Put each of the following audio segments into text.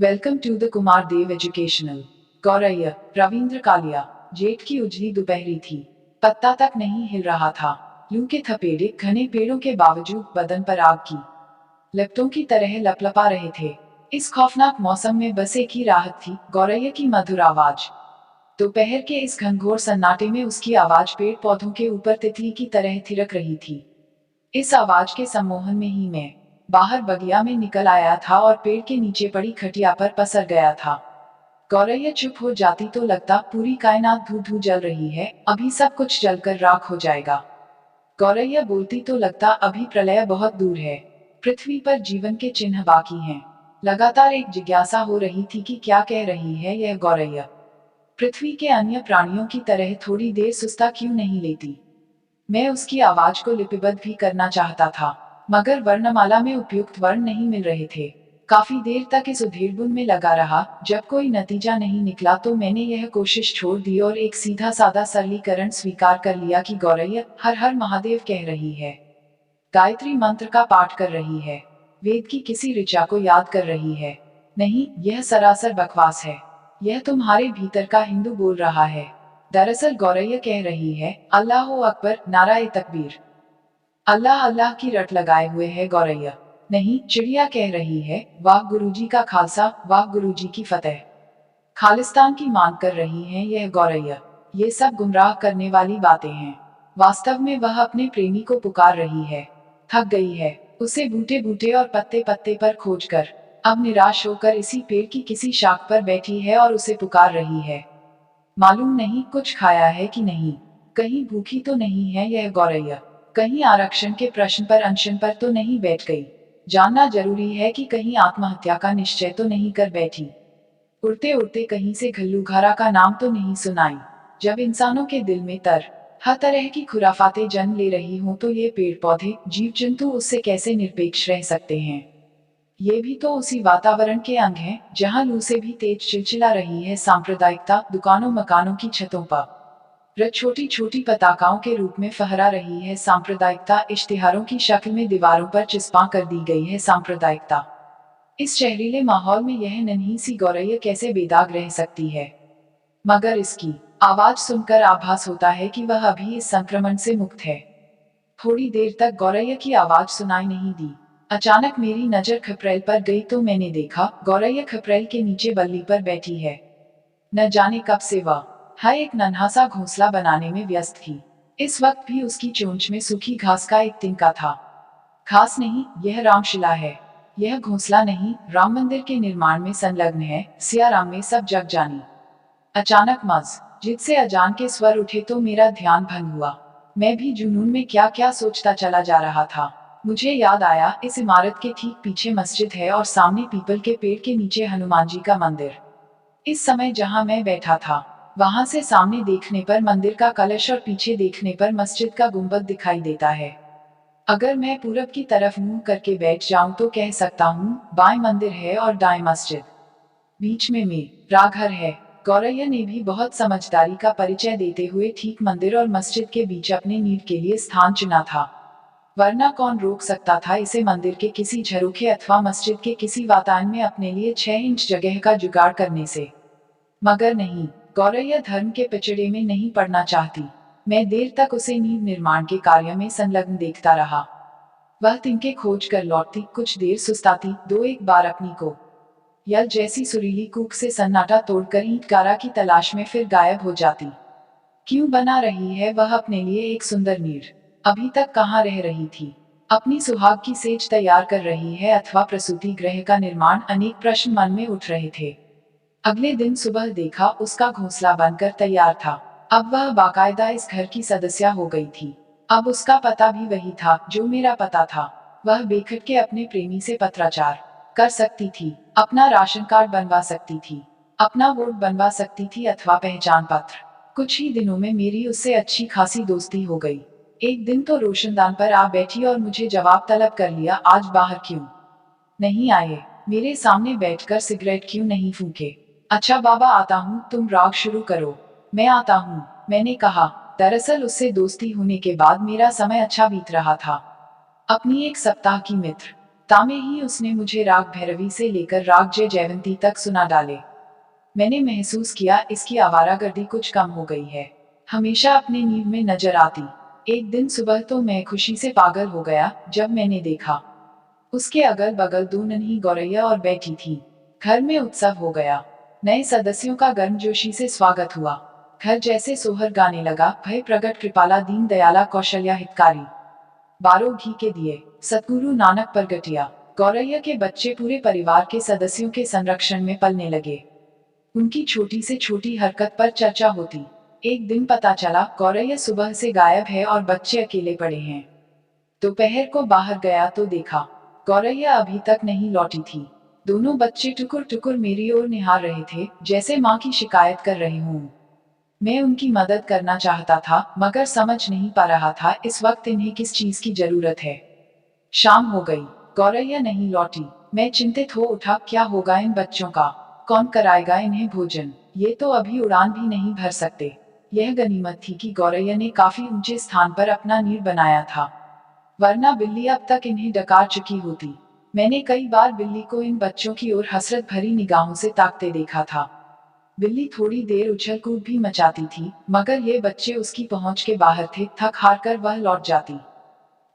Welcome to the Kumar Dev educational. गौरैया। रविंद्र कालिया। जेठ की उजली दोपहरी थी। पत्ता तक नहीं हिल रहा था। लू के थपेड़े घने पेड़ों के बावजूद बदन पर आग की लपटों की तरह लपलपा रहे थे। इस खौफनाक मौसम में बस एक ही राहत थी, गौरैया की मधुर आवाज। दोपहर के इस घनघोर सन्नाटे में उसकी आवाज पेड़ पौधों के ऊपर तितली की तरह थिरक रही थी। इस आवाज के सम्मोहन में ही मैं बाहर बगिया में निकल आया था और पेड़ के नीचे पड़ी खटिया पर पसर गया था। गौरैया चुप हो जाती तो लगता पूरी कायनात धू धू जल रही है, अभी सब कुछ जलकर राख हो जाएगा। गौरैया बोलती तो लगता अभी प्रलय बहुत दूर है, पृथ्वी पर जीवन के चिन्ह बाकी हैं। लगातार एक जिज्ञासा हो रही थी कि क्या कह रही है यह गौरैया। पृथ्वी के अन्य प्राणियों की तरह थोड़ी देर सुस्ता क्यों नहीं लेती। मैं उसकी आवाज को लिपिबद्ध भी करना चाहता था, मगर वर्णमाला में उपयुक्त वर्ण नहीं मिल रहे थे। काफी देर तक इस उधेड़बुन में लगा रहा। जब कोई नतीजा नहीं निकला तो मैंने यह कोशिश छोड़ दी और एक सीधा सादा सरलीकरण स्वीकार कर लिया कि गौरैया हर हर महादेव कह रही है, गायत्री मंत्र का पाठ कर रही है, वेद की किसी ऋचा को याद कर रही है। नहीं, यह सरासर बकवास है। यह तुम्हारे भीतर का हिंदू बोल रहा है। दरअसल गौरैया कह रही है, अल्लाह अकबर, नाराए तकबीर। अल्लाह अल्लाह की रट लगाए हुए है गौरैया। नहीं, चिड़िया कह रही है, वाह गुरुजी का खालसा, वाह गुरुजी की फतेह। खालिस्तान की मांग कर रही है यह गौरैया। ये सब गुमराह करने वाली बातें हैं। वास्तव में वह अपने प्रेमी को पुकार रही है। थक गई है उसे बूटे बूटे और पत्ते पत्ते पर खोजकर। अब निराश होकर इसी पेड़ की किसी शाख पर बैठी है और उसे पुकार रही है। मालूम नहीं कुछ खाया है कि नहीं, कहीं भूखी तो नहीं है यह गौरैया, कहीं आरक्षण के प्रश्न पर अनशन पर तो नहीं बैठ गई। जानना जरूरी है कि कहीं आत्महत्या का निश्चय तो नहीं कर बैठी। उड़ते उड़ते कहीं से घल्लूघारा का नाम तो नहीं सुनाई। जब इंसानों के दिल में हर तरह की खुराफातें जन्म ले रही हों तो ये पेड़ पौधे जीव जंतु उससे कैसे निरपेक्ष रह सकते हैं। ये भी तो उसी वातावरण के अंग हैं जहां लू से भी तेज चिलचिला रही है सांप्रदायिकता दुकानों मकानों की छतों पर छोटी छोटी पताकाओं के रूप में फहरा रही है सांप्रदायिकता, इश्तिहारों की शक्ल में दीवारों पर चिस्पा कर दी गई है सांप्रदायिकता। इस शहरीले माहौल में यह नन्ही सी गौरैया कैसे बेदाग रह सकती है। मगर इसकी आवाज सुनकर आभास होता है कि वह अभी इस संक्रमण से मुक्त है। थोड़ी देर तक गौरैया की आवाज सुनाई नहीं दी। अचानक मेरी नजर खपरेल पर गई तो मैंने देखा गौरैया खपरेल के नीचे बल्ली पर बैठी है। न जाने कब से वह एक नन्हा सा घोंसला बनाने में व्यस्त थी। इस वक्त भी उसकी चोंच में सूखी घास का एक तिनका था। घास नहीं, यह रामशिला है। यह घोंसला नहीं, राम मंदिर के निर्माण में संलग्न है, सियाराम में सब जग जानी। अचानक मस्जिद से अजान के स्वर उठे तो मेरा ध्यान भंग हुआ। मैं भी जुनून में क्या क्या सोचता चला जा रहा था। मुझे याद आया इस इमारत के ठीक पीछे मस्जिद है और सामने पीपल के पेड़ के नीचे हनुमान जी का मंदिर। इस समय जहां मैं बैठा था वहां से सामने देखने पर मंदिर का कलश और पीछे देखने पर मस्जिद का गुंबद दिखाई देता है। अगर मैं पूरब की तरफ मुंह करके बैठ जाऊं तो कह सकता हूँ बाएं मंदिर है और दाएं मस्जिद, बीच में मेरा घर है। गौरैया ने भी बहुत समझदारी का परिचय देते हुए ठीक मंदिर और मस्जिद के बीच अपने नींव के लिए स्थान चुना था। वरना कौन रोक सकता था इसे मंदिर के किसी झरोखे अथवा मस्जिद के किसी वातायन में अपने लिए 6 इंच जगह का जुगाड़ करने से। मगर नहीं, गौरैया धर्म के पिछड़े में नहीं पड़ना चाहती। मैं देर तक उसे नींव निर्माण के कार्य में संलग्न देखता रहा। वह तिनके खोज कर लौटती, कुछ देर सुस्ताती, दो एक बार अपनी को यल जैसी सुरीली कूक से सन्नाटा तोड़कर ईंट गारा की तलाश में फिर गायब हो जाती। क्यों बना रही है वह अपने लिए एक सुंदर नीर? अभी तक कहाँ रह रही थी? अपनी सुहाग की सेज तैयार कर रही है अथवा प्रसूति गृह का निर्माण? अनेक प्रश्न मन में उठ रहे थे। अगले दिन सुबह देखा उसका घोंसला बनकर तैयार था। अब वह बाकायदा इस घर की सदस्य हो गई थी। अब उसका पता भी वही था जो मेरा पता था। वह बेखट के अपने प्रेमी से पत्राचार कर सकती थी, अपना राशन कार्ड बनवा सकती थी, अपना वोट बनवा सकती थी अथवा पहचान पत्र। कुछ ही दिनों में मेरी उससे अच्छी खासी दोस्ती हो गई। एक दिन तो रोशनदान पर आ बैठी और मुझे जवाब तलब कर लिया, आज बाहर क्यों नहीं आए? मेरे सामने बैठकर सिगरेट क्यों नहीं फूके? अच्छा बाबा आता हूँ, तुम राग शुरू करो, मैं आता हूँ, मैंने कहा। दरअसल उससे दोस्ती होने के बाद मेरा समय अच्छा बीत रहा था। अपनी एक सप्ताह की मित्र तामे ही उसने मुझे राग भैरवी से लेकर राग जय जयवंती तक सुना डाले। मैंने महसूस किया इसकी आवारागर्दी कुछ कम हो गई है। हमेशा अपने नींद में नजर आती। एक दिन सुबह तो मैं खुशी से पागल हो गया जब मैंने देखा उसके अगल बगल दो नन्ही गौरैया और बैठी थी। घर में उत्सव हो गया। नए सदस्यों का गर्मजोशी से स्वागत हुआ। घर जैसे सोहर गाने लगा, भय प्रगट कृपाला दीन दयाला कौशल्या हितकारी। 12 घी के दिए, सतगुरु नानक प्रगटिया। गौरैया के बच्चे पूरे परिवार के सदस्यों के संरक्षण में पलने लगे। उनकी छोटी से छोटी हरकत पर चर्चा होती। एक दिन पता चला गौरैया सुबह से गायब है और बच्चे अकेले पड़े हैं। दोपहर को बाहर गया तो देखा गौरैया अभी तक नहीं लौटी थी। दोनों बच्चे टुकुर टुकुर मेरी ओर निहार रहे थे, जैसे माँ की शिकायत कर रहे हों। मैं उनकी मदद करना चाहता था, मगर समझ नहीं पा रहा था इस वक्त इन्हें किस चीज की जरूरत है। शाम हो गई, गौरैया नहीं लौटी। मैं चिंतित हो उठा, क्या होगा इन बच्चों का? कौन कराएगा इन्हें भोजन? ये तो अभी उड़ान भी नहीं भर सकते। यह गनीमत थी कि गौरैया ने काफी ऊंचे स्थान पर अपना नीड़ बनाया था, वरना बिल्ली अब तक इन्हें डकार चुकी होती। मैंने कई बार बिल्ली को इन बच्चों की ओर हसरत भरी निगाहों से ताकते देखा था। बिल्ली थोड़ी देर उछल कूद भी मचाती थी, मगर ये बच्चे उसकी पहुंच के बाहर थे। थक हार कर वह लौट जाती।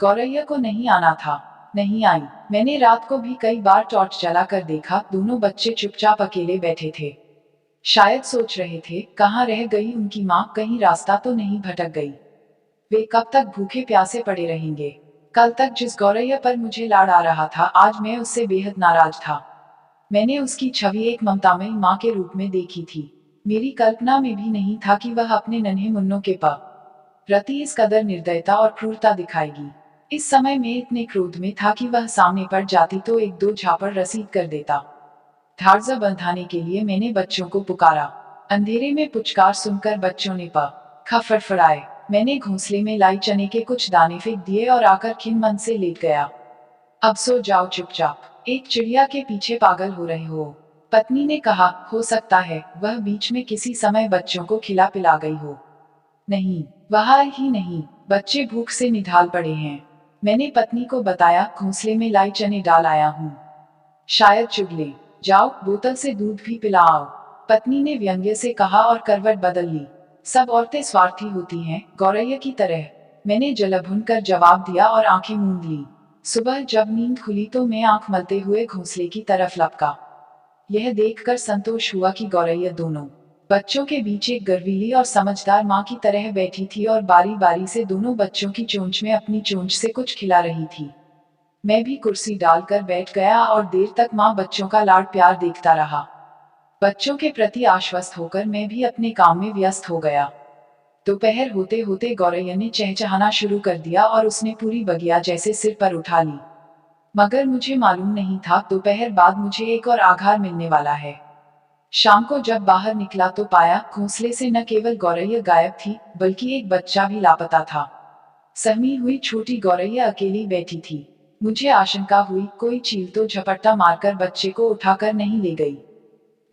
गौरैया को नहीं आना था, नहीं आई। मैंने रात को भी कई बार टॉर्च जलाकर देखा, दोनों बच्चे चुपचाप अकेले बैठे थे। शायद सोच रहे थे कहाँ रह गई उनकी माँ, कहीं रास्ता तो नहीं भटक गई। वे कब तक भूखे प्यासे पड़े रहेंगे? कल तक जिस गौरैया पर मुझे लाड़ आ रहा था, आज मैं उससे बेहद नाराज था। मैंने उसकी छवि एक ममतामयी माँ के रूप में देखी थी। मेरी कल्पना में भी नहीं था कि वह अपने नन्हे मुन्नों के प्रति इस कदर निर्दयता और क्रूरता दिखाएगी। इस समय मैं इतने क्रोध में था कि वह सामने पड़ जाती तो एक दो झापड़ रसीद कर देता। धार्जा बंधाने के लिए मैंने बच्चों को पुकारा। अंधेरे में पुचकार सुनकर बच्चों ने खा फड़फड़ाए। मैंने घोंसले में लाई चने के कुछ दाने फेंक दिए और आकर खिन मन से लेट गया। अब सो जाओ चुपचाप, एक चिड़िया के पीछे पागल हो रहे हो। पत्नी ने कहा, हो सकता है वह बीच में किसी समय बच्चों को खिला पिला गई हो। नहीं, वह ही नहीं, बच्चे भूख से निढाल पड़े हैं। मैंने पत्नी को बताया, घोंसले में लाई चने डाल आया हूँ, शायद चुग ले। जाओ बोतल से दूध भी पिलाओ, पत्नी ने व्यंग्य से कहा और करवट बदल ली। सब औरतें स्वार्थी होती हैं, गौरैया की तरह, मैंने जलभुन कर जवाब दिया और आंखें मूंद ली। सुबह जब नींद खुली तो मैं आंख मलते हुए घोंसले की तरफ लपका। यह देखकर संतोष हुआ कि गौरैया दोनों बच्चों के बीच एक गर्वीली और समझदार माँ की तरह बैठी थी और बारी बारी से दोनों बच्चों की चोंच में अपनी चोंच से कुछ खिला रही थी। मैं भी कुर्सी डालकर बैठ गया और देर तक माँ बच्चों का लाड प्यार देखता रहा। बच्चों के प्रति आश्वस्त होकर मैं भी अपने काम में व्यस्त हो गया। दोपहर होते होते गौरैया ने चहचहाना शुरू कर दिया और उसने पूरी बगिया जैसे सिर पर उठा ली। मगर मुझे मालूम नहीं था दोपहर बाद मुझे एक और आघार मिलने वाला है। शाम को जब बाहर निकला तो पाया घोंसले से न केवल गौरैया गायब थी, बल्कि एक बच्चा भी लापता था। सहमी हुई छोटी गौरैया अकेली बैठी थी। मुझे आशंका हुई कोई चील तो झपट्टा मारकर बच्चे को उठाकर नहीं ले गई,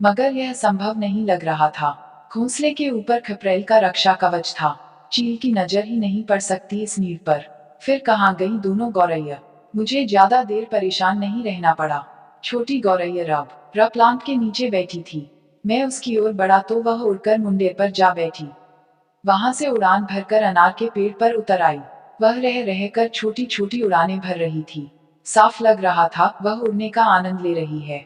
मगर यह संभव नहीं लग रहा था। घोंसले के ऊपर खपरेल का रक्षा कवच था, चील की नजर ही नहीं पड़ सकती इस नीड पर। फिर कहाँ गई दोनों गौरैया? मुझे ज्यादा देर परेशान नहीं रहना पड़ा। छोटी गौरैया रब प्लांट के नीचे बैठी थी। मैं उसकी ओर बढ़ा तो वह उड़कर मुंडेर पर जा बैठी। वहां से उड़ान भरकर अनार के पेड़ पर उतर आई। वह रह रहकर छोटी छोटी उड़ानें भर रही थी। साफ लग रहा था वह उड़ने का आनंद ले रही है,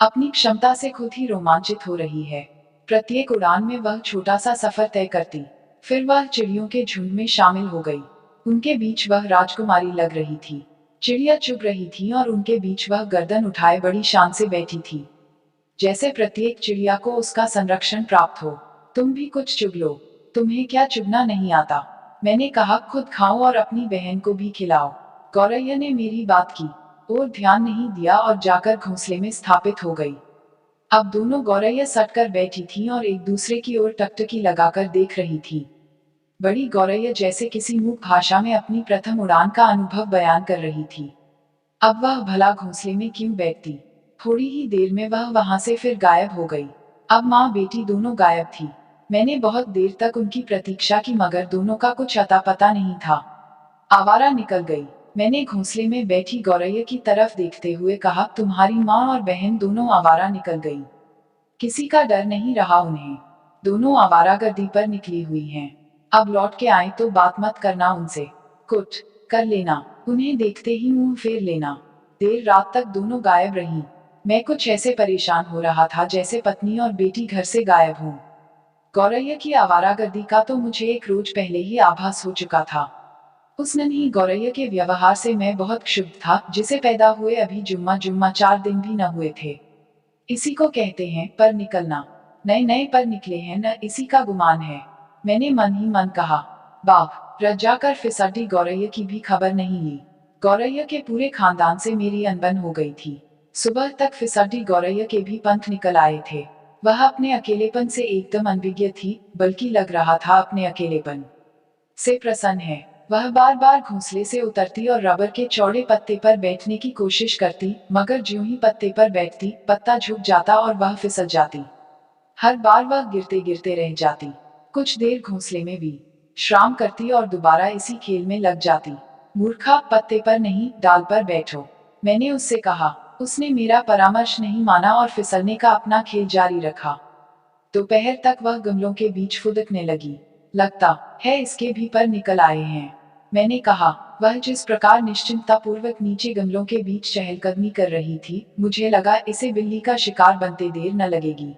अपनी क्षमता से खुद ही रोमांचित हो रही है। प्रत्येक उड़ान में वह छोटा सा सफर तय करती, फिर वह चिड़ियों के झुंड में शामिल हो गई। उनके बीच वह राजकुमारी लग रही थी। चिड़िया चुग रही थी और उनके बीच वह गर्दन उठाए बड़ी शान से बैठी थी, जैसे प्रत्येक चिड़िया को उसका संरक्षण प्राप्त हो। तुम भी कुछ चुग लो, तुम्हें क्या चुगना नहीं आता? मैंने कहा, खुद खाओ और अपनी बहन को भी खिलाओ। गौरैया ने मेरी बात की और ध्यान नहीं दिया और जाकर घोंसले में स्थापित हो गई। अब दोनों गौरैया सटकर बैठी थीं और एक दूसरे की ओर टकटकी लगाकर देख रही थी। बड़ी गौरैया जैसे किसी मूक भाषा में अपनी प्रथम उड़ान का अनुभव बयान कर रही थी। अब वह भला घोंसले में क्यों बैठती? थोड़ी ही देर में वह वहां से फिर गायब हो गई। अब माँ बेटी दोनों गायब थी। मैंने बहुत देर तक उनकी प्रतीक्षा की, मगर दोनों का कुछ अता पता नहीं था। आवारा निकल गई। मैंने घोंसले में बैठी गौरैया की तरफ देखते हुए कहा, तुम्हारी माँ और बहन दोनों आवारा निकल गई। किसी का डर नहीं रहा उन्हें। दोनों आवारागर्दी पर निकली हुई हैं। अब लौट के आए तो बात मत करना उनसे। कुछ कर लेना, उन्हें देखते ही मुंह फेर लेना। देर रात तक दोनों गायब रहीं। मैं कुछ ऐसे परेशान हो रहा था जैसे पत्नी और बेटी घर से गायब हों। गौरैया की आवारागर्दी का तो मुझे एक रोज पहले ही आभास हो चुका था। उस नन्ही गौरैया के व्यवहार से मैं बहुत क्षुब्ध था, जिसे पैदा हुए अभी जुम्मा जुम्मा 4 दिन भी न हुए थे। इसी को कहते हैं पर निकलना। नए नए पर निकले हैं न, इसी का गुमान है। मैंने मन ही मन कहा। बाप रज्जा कर फिसड्डी गौरैया की भी खबर नहीं ली। गौरैया के पूरे खानदान से मेरी अनबन हो गई थी। सुबह तक फिसड्डी गौरैया के भी पंख निकल आए थे। वह अपने अकेलेपन से एकदम अनभिज्ञ थी, बल्कि लग रहा था अपने अकेलेपन से प्रसन्न है। वह बार बार घोंसले से उतरती और रबर के चौड़े पत्ते पर बैठने की कोशिश करती, मगर ज्यों ही पत्ते पर बैठती, पत्ता झुक जाता और वह फिसल जाती। हर बार वह गिरते गिरते रह जाती। कुछ देर घोंसले में भी श्राम करती और दोबारा इसी खेल में लग जाती। मूर्खा, पत्ते पर नहीं डाल पर बैठो, मैंने उससे कहा। उसने मेरा परामर्श नहीं माना और फिसलने का अपना खेल जारी रखा। दोपहर तक वह गमलों के बीच फुदकने लगी। लगता है इसके भी पर निकल आए हैं, मैंने कहा। वह जिस प्रकार निश्चिंतता पूर्वक नीचे गमलों के बीच चहलकदमी कर रही थी, मुझे लगा इसे बिल्ली का शिकार बनते देर न लगेगी।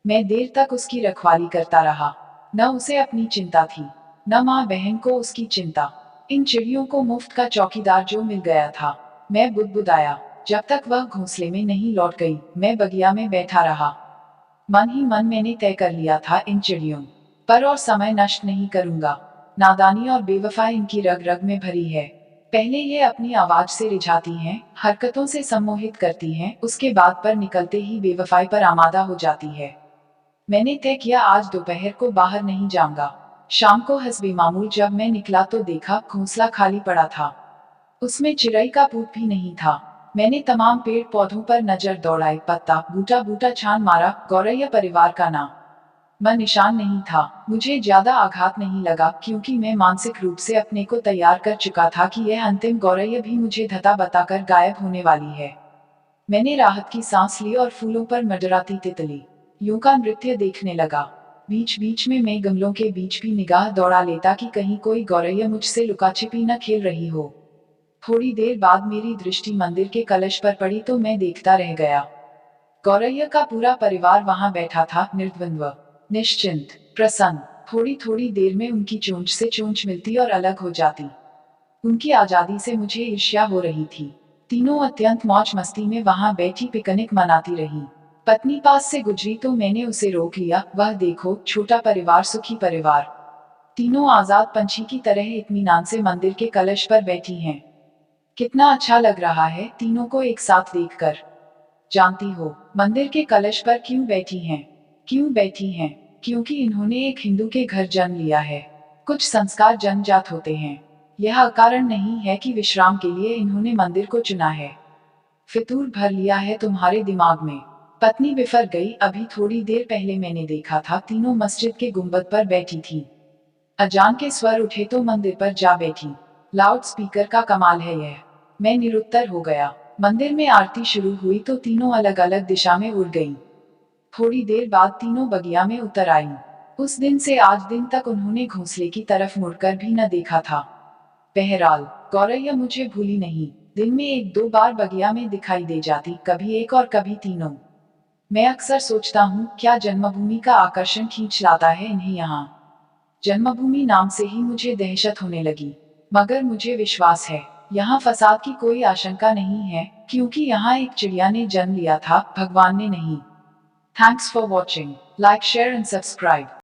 मैं देर तक उसकी रखवाली करता रहा। न उसे अपनी चिंता थी, न माँ बहन को उसकी चिंता। इन चिड़ियों को मुफ्त का चौकीदार जो मिल गया था। मैं बुदबुदाया। जब तक वह घोंसले में नहीं लौट गई, मैं बगिया में बैठा रहा। मन ही मन मैंने तय कर लिया था, इन चिड़ियों पर और समय नष्ट नहीं करूंगा। नादानी और बेवफाई इनकी रग रग में भरी है। पहले ये अपनी आवाज से रिझाती हैं, हरकतों से सम्मोहित करती हैं, उसके बाद पर निकलते ही बेवफाई पर आमादा हो जाती है। मैंने तय किया आज दोपहर को बाहर नहीं जाऊंगा। शाम को हस्बे मामूल जब मैं निकला तो देखा घोंसला खाली पड़ा था। उसमें चिड़ै का पूत भी नहीं था। मैंने तमाम पेड़ पौधों पर नजर दौड़ाई, पत्ता बूटा बूटा छान मारा, गौरैया परिवार का नाम मन निशान नहीं था। मुझे ज्यादा आघात नहीं लगा, क्योंकि मैं मानसिक रूप से अपने को तैयार कर चुका था कि यह अंतिम गौरैया भी मुझे धता बताकर गायब होने वाली है। मैंने राहत की सांस ली और फूलों पर मंडराती तितली यूं का नृत्य देखने लगा। बीच बीच में मैं गमलों के बीच भी निगाह दौड़ा लेता कि कहीं कोई गौरैया मुझसे लुकाछिपी न खेल रही हो। थोड़ी देर बाद मेरी दृष्टि मंदिर के कलश पर पड़ी तो मैं देखता रह गया। गौरैया का पूरा परिवार वहां बैठा था, निर्द्वंद्व, निश्चिंत, प्रसन्न। थोड़ी थोड़ी देर में उनकी चोंच से चोंच मिलती और अलग हो जाती। उनकी आजादी से मुझे ईर्ष्या हो रही थी। तीनों अत्यंत मौज मस्ती में वहां बैठी पिकनिक मनाती रही। पत्नी पास से गुजरी तो मैंने उसे रोक लिया। वह देखो, छोटा परिवार सुखी परिवार। तीनों आजाद पंछी की तरह इत्मीनान से मंदिर के कलश पर बैठी हैं। कितना अच्छा लग रहा है तीनों को एक साथ देखकर। जानती हो मंदिर के कलश पर क्यों बैठी हैं? क्यों बैठी हैं? क्योंकि इन्होंने एक हिंदू के घर जन्म लिया है। कुछ संस्कार जन्मजात होते हैं। यह कारण नहीं है कि विश्राम के लिए इन्होंने मंदिर को चुना है। फितूर भर लिया है तुम्हारे दिमाग में। पत्नी बिफर गई। अभी थोड़ी देर पहले मैंने देखा था तीनों मस्जिद के गुंबद पर बैठी थी। अजान के स्वर उठे तो मंदिर पर जा बैठी। लाउड स्पीकर का कमाल है यह। मैं निरुत्तर हो गया। मंदिर में आरती शुरू हुई तो तीनों अलग अलग दिशा में उड़ गईं। थोड़ी देर बाद तीनों बगिया में उतर आईं। उस दिन से आज दिन तक उन्होंने घोंसले की तरफ मुड़कर भी न देखा था। बहरहाल गौरैया मुझे भूली नहीं। दिन में 1-2 बार बगिया में दिखाई दे जाती, कभी एक और कभी तीनों। मैं अक्सर सोचता हूँ, क्या जन्मभूमि का आकर्षण खींच लाता है इन्हें यहाँ। जन्मभूमि नाम से ही मुझे दहशत होने लगी। मगर मुझे विश्वास है, यहाँ फसाद की कोई आशंका नहीं है, क्योंकि यहाँ एक चिड़िया ने जन्म लिया था, भगवान ने नहीं। Thanks for watching. Like, share and subscribe.